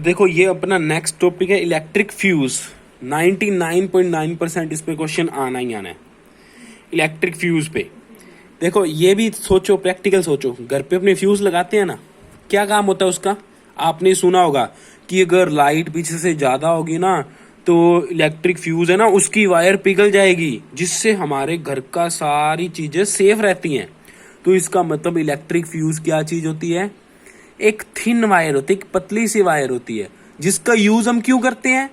अब देखो ये अपना नेक्स्ट टॉपिक है इलेक्ट्रिक फ्यूज। 99.9% इस पे क्वेश्चन आना ही आना है इलेक्ट्रिक फ्यूज पे। देखो ये भी सोचो, प्रैक्टिकल सोचो, घर पे अपने फ्यूज लगाते हैं ना, क्या काम होता है उसका। आपने सुना होगा कि अगर लाइट पीछे से ज्यादा होगी ना तो इलेक्ट्रिक फ्यूज है ना उसकी वायर पिघल जाएगी, जिससे हमारे घर का सारी चीजें सेफ रहती हैं। तो इसका मतलब इलेक्ट्रिक फ्यूज क्या चीज होती है, एक थिन वायर होती है, एक पतली सी वायर होती है, जिसका यूज हम क्यों करते हैं,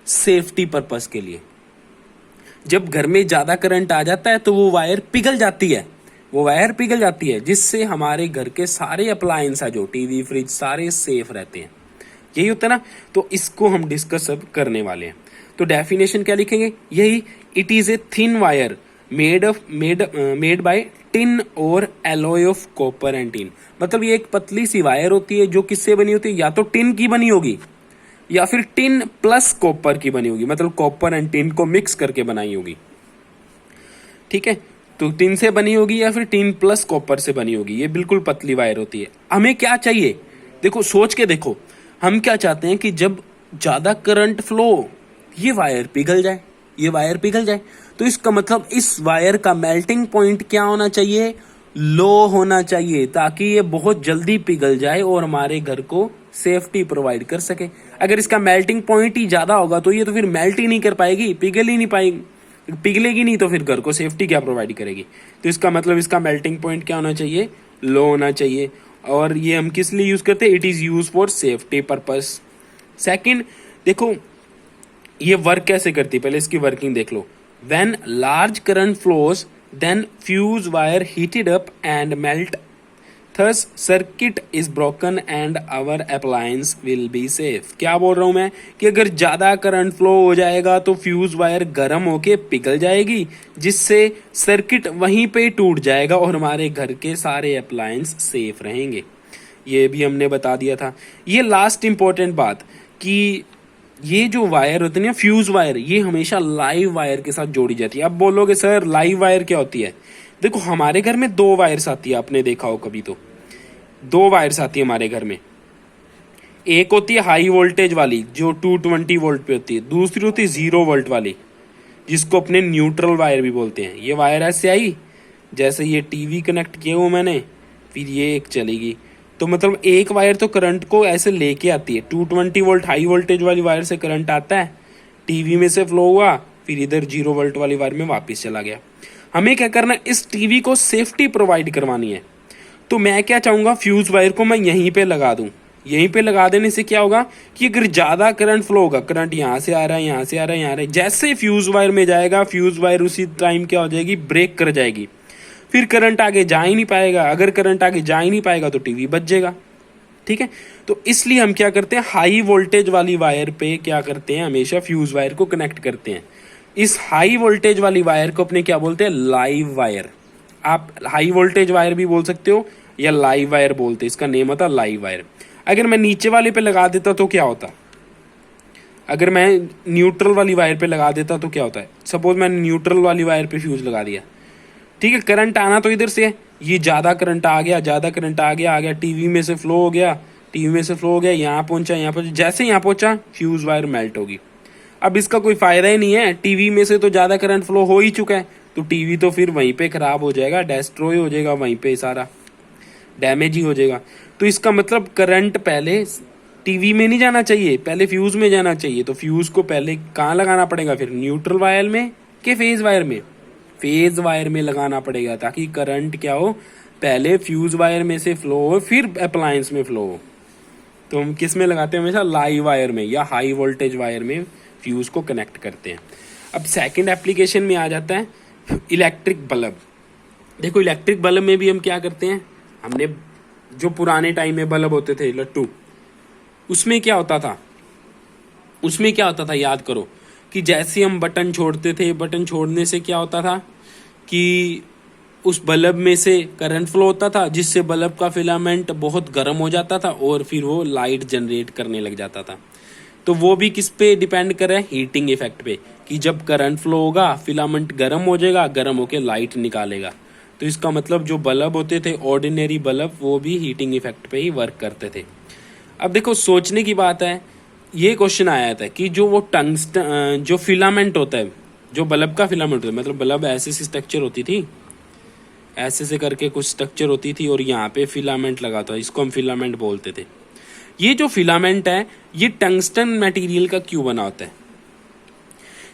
सेफ्टी पर्पस के लिए। जब घर में ज्यादा करंट आ जाता है तो वो वायर पिघल जाती है, जिससे हमारे घर के सारे अप्लायंस है, जो टीवी फ्रिज सारे सेफ रहते हैं। यही होता है ना। तो इसको हम डिस्कस अब करने वाले हैं। तो डेफिनेशन क्या लिखेंगे, यही, it is a thin wire made by tin और alloy of copper and tin. मतलब ये एक पतली सी वायर होती है जो किससे बनी होती है, या तो टिन की बनी होगी या फिर टिन प्लस कॉपर की बनी होगी, मतलब कॉपर एंड टिन को मिक्स करके बनाई होगी। ठीक है, तो टिन से बनी होगी या फिर टिन प्लस कॉपर से बनी होगी। ये बिल्कुल पतली वायर होती है। हमें क्या चाहिए, देखो सोच के देखो, हम क्या चाहते हैं कि जब ज्यादा करंट फ्लो ये वायर पिघल जाए, तो इसका मतलब इस वायर का मेल्टिंग पॉइंट क्या होना चाहिए, लो होना चाहिए, ताकि ये बहुत जल्दी पिघल जाए और हमारे घर को सेफ्टी प्रोवाइड कर सके। अगर इसका मेल्टिंग पॉइंट ही ज्यादा होगा तो ये तो फिर मेल्ट ही नहीं कर पाएगी, पिघलेगी नहीं, तो फिर घर को सेफ्टी क्या प्रोवाइड करेगी। तो इसका मतलब इसका मेल्टिंग पॉइंट क्या होना चाहिए, लो होना चाहिए। और ये हम किस लिए यूज करते हैं, it is use for safety purpose. Second, देखो ये वर्क कैसे करती है, पहले इसकी वर्किंग देख लो। When large current flows then fuse wire heated up and melt, thus circuit is broken and our appliance will be safe. क्या बोल रहा हूं मैं, कि अगर ज्यादा करंट फ्लो हो जाएगा तो फ्यूज वायर गर्म होके पिघल जाएगी, जिससे सर्किट वहीं पे टूट जाएगा और हमारे घर के सारे अप्लायंस सेफ रहेंगे। ये भी हमने बता दिया था। ये लास्ट इंपॉर्टेंट बात कि ये जो वायर होती है ना, फ्यूज वायर, ये हमेशा लाइव वायर के साथ जोड़ी जाती है। अब बोलोगे सर लाइव वायर क्या होती है, देखो हमारे घर में 2 वायर्स आती है, आपने देखा हो कभी, तो 2 वायर्स आती है हमारे घर में। एक होती है हाई वोल्टेज वाली जो 220 वोल्ट पे होती है, दूसरी होती है 0 वोल्ट वाली जिसको अपने न्यूट्रल वायर भी बोलते हैं। ये वायर ऐसे आई, जैसे ये टीवी कनेक्ट किया हुआ मैंने, फिर ये एक चलेगी, तो मतलब एक वायर तो करंट को ऐसे लेके आती है। 220 वोल्ट हाई वोल्टेज वाली वायर से करंट आता है, टीवी में से फ्लो हुआ, फिर इधर 0 वोल्ट वाली वायर में वापस चला गया। हमें क्या करना है, इस टीवी को सेफ्टी प्रोवाइड करवानी है। तो मैं क्या चाहूंगा, फ्यूज वायर को मैं यहीं पे लगा दूं। यहीं पे लगा देने से क्या होगा कि अगर ज्यादा करंट फ्लो होगा, करंट यहाँ से आ रहा है, यहाँ से आ रहा है, यहाँ आ रहा है, जैसे फ्यूज वायर में जाएगा, फ्यूज वायर उसी टाइम क्या हो जाएगी, ब्रेक कर जाएगी, फिर करंट आगे जा ही नहीं पाएगा। अगर करंट आगे जा ही नहीं पाएगा तो टीवी बच जाएगा। ठीक है, तो इसलिए हम क्या करते हैं, हाई वोल्टेज वाली वायर पे क्या करते हैं, हमेशा फ्यूज वायर को कनेक्ट करते हैं। इस हाई वोल्टेज वाली वायर को अपने क्या बोलते हैं, लाइव वायर। आप हाई वोल्टेज वायर भी बोल सकते हो या लाइव वायर बोलते हैं, इसका नेम होता लाइव वायर। अगर मैं नीचे वाले पे लगा देता तो क्या होता, अगर मैं न्यूट्रल वाली वायर पे लगा देता तो क्या होता है, सपोज मैंने न्यूट्रल वाली वायर पे फ्यूज लगा दिया, ठीक है, करंट आना तो इधर से है, ये ज्यादा करंट आ गया, टीवी में से फ्लो हो गया, यहाँ पहुंचा, जैसे यहाँ पहुंचा फ्यूज वायर मेल्ट होगी। अब इसका कोई फायदा ही नहीं है, टीवी में से तो ज्यादा करंट फ्लो हो ही चुका है, तो टीवी तो फिर वहीं पे खराब हो जाएगा, डिस्ट्रॉय हो जाएगा, वहीं पे सारा डैमेज ही हो जाएगा। तो इसका मतलब करंट पहले टीवी में नहीं जाना चाहिए, पहले फ्यूज में जाना चाहिए। तो फ्यूज को पहले कहाँ लगाना पड़ेगा, फिर न्यूट्रल वायर में कि फेज वायर में, फेज वायर में लगाना पड़ेगा, ताकि करंट क्या हो, पहले फ्यूज वायर में से फ्लो हो, फिर अप्लायंस में फ्लो हो। तो हम किस में लगाते हैं, हमेशा लाइव वायर में या हाई वोल्टेज वायर में फ्यूज को कनेक्ट करते हैं। अब सेकंड एप्लीकेशन में आ जाता है इलेक्ट्रिक बल्ब। देखो इलेक्ट्रिक बल्ब में भी हम क्या करते हैं, हमने जो पुराने टाइम में बल्ब होते थे लट्टू, उसमें क्या होता था, याद करो कि जैसे हम बटन छोड़ते थे, बटन छोड़ने से क्या होता था कि उस बल्ब में से करंट फ्लो होता था, जिससे बल्ब का फिलामेंट बहुत गर्म हो जाता था और फिर वो लाइट जनरेट करने लग जाता था। तो वो भी किस पे डिपेंड कर रहा है, हीटिंग इफेक्ट पे, कि जब करंट फ्लो होगा फिलामेंट गर्म हो जाएगा, गर्म होके लाइट निकालेगा। तो इसका मतलब जो बल्ब होते थे ऑर्डिनरी बल्ब, वो भी हीटिंग इफेक्ट पे ही वर्क करते थे। अब देखो सोचने की बात है, ये क्वेश्चन आया था कि जो वो टंगस्टन जो फिलामेंट होता है, जो बल्ब का फिलामेंट होता है, मतलब बल्ब ऐसे सी स्ट्रक्चर होती थी, ऐसे से करके कुछ स्ट्रक्चर होती थी और यहाँ पे फिलामेंट लगा था, इसको हम फिलामेंट बोलते थे। ये जो फिलामेंट है ये टंगस्टन मटेरियल का क्यों बना होता है?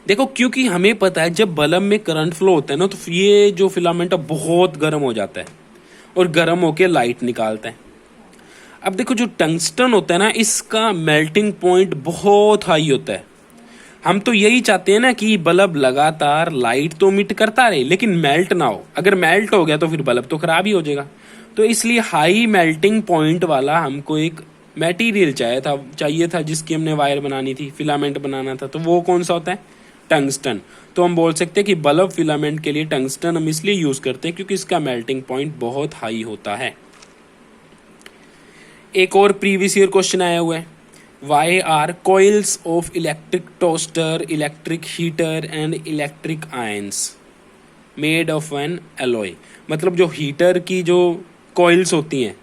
देखो क्योंकि हमें पता है जब बल्ब में करंट फ्लो होता है ना, तो ये जो फिलामेंट है बहुत गर्म हो जाता है और गर्म होके लाइट निकालता है। अब देखो जो टंगस्टन होता है ना, इसका मेल्टिंग पॉइंट बहुत हाई होता है। हम तो यही चाहते हैं ना कि बल्ब लगातार लाइट तो मिट करता रहे लेकिन मेल्ट ना हो। अगर मेल्ट हो गया तो फिर बल्ब तो खराब ही हो जाएगा। तो इसलिए हाई मेल्टिंग पॉइंट वाला हमको एक मटेरियल चाहिए था जिसकी हमने वायर बनानी थी, फिलामेंट बनाना था। तो वो कौन सा होता है? टंगस्टन। तो हम बोल सकते हैं कि बल्ब फिलामेंट के लिए टंगस्टन हम इसलिए यूज करते हैं क्योंकि इसका मेल्टिंग पॉइंट बहुत हाई होता है। एक और प्रीवियस ईयर क्वेश्चन आया हुआ है, why are coils of electric toaster, electric heater and electric irons made of an alloy. मतलब जो हीटर की जो कॉइल्स होती हैं,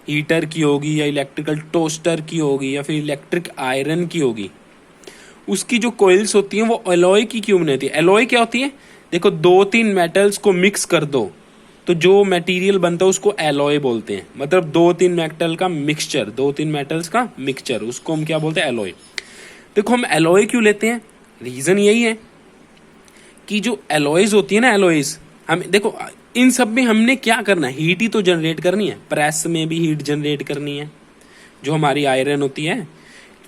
हीटर की होगी या इलेक्ट्रिकल टोस्टर की होगी या फिर इलेक्ट्रिक आयरन की होगी, उसकी जो कॉइल्स होती हैं वो एलॉय की क्यों बनी होती है? एलॉय क्या होती है? देखो 2-3 मेटल्स को मिक्स कर दो तो जो मटेरियल बनता है उसको एलॉय बोलते हैं। मतलब 2-3 मेटल का मिक्सचर, 2-3 मेटल्स का मिक्सचर, उसको हम क्या बोलते हैं? एलॉय। देखो हम एलॉय क्यों लेते हैं? रीजन यही है कि जो एलॉयज होती है ना, एलॉयज हम देखो इन सब में हमने क्या करना है? हीट ही तो जनरेट करनी है। प्रेस में भी हीट जनरेट करनी है, जो हमारी आयरन होती है,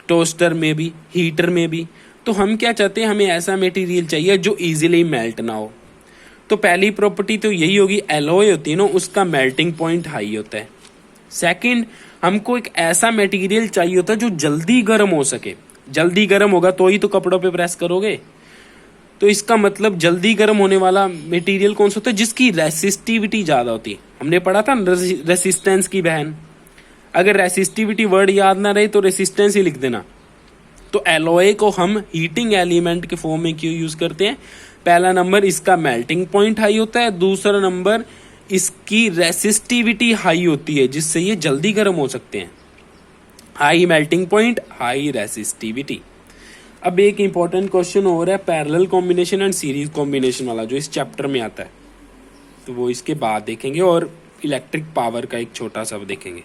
टोस्टर में भी, हीटर में भी। तो हम क्या चाहते हैं? हमें ऐसा मटेरियल चाहिए जो इजीली मेल्ट ना हो। तो पहली प्रॉपर्टी तो यही होगी, एलॉय होती है ना उसका मेल्टिंग पॉइंट हाई होता है। सेकंड, हमको एक ऐसा मटेरियल चाहिए होता है जो जल्दी गर्म हो सके। जल्दी गर्म होगा तो ही तो कपड़ों पे प्रेस करोगे। तो इसका मतलब जल्दी गर्म होने वाला मटेरियल कौन सा होता है? जिसकी रेसिस्टिविटी ज्यादा होती है। हमने पढ़ा था रेसिस्टेंस की बहन। अगर रेसिस्टिविटी वर्ड याद ना रहे तो रेसिस्टेंस ही लिख देना। तो एलॉय को हम हीटिंग एलिमेंट के फॉर्म में क्यों यूज करते हैं? पहला नंबर इसका मेल्टिंग पॉइंट हाई होता है, दूसरा नंबर इसकी रेसिस्टिविटी हाई होती है जिससे ये जल्दी गर्म हो सकते हैं। High melting point, high resistivity. अब एक इंपॉर्टेंट क्वेश्चन हो रहा है parallel combination and series combination वाला, जो इस चैप्टर में आता है, तो वो इसके बाद देखेंगे और इलेक्ट्रिक पावर का एक छोटा सा देखेंगे।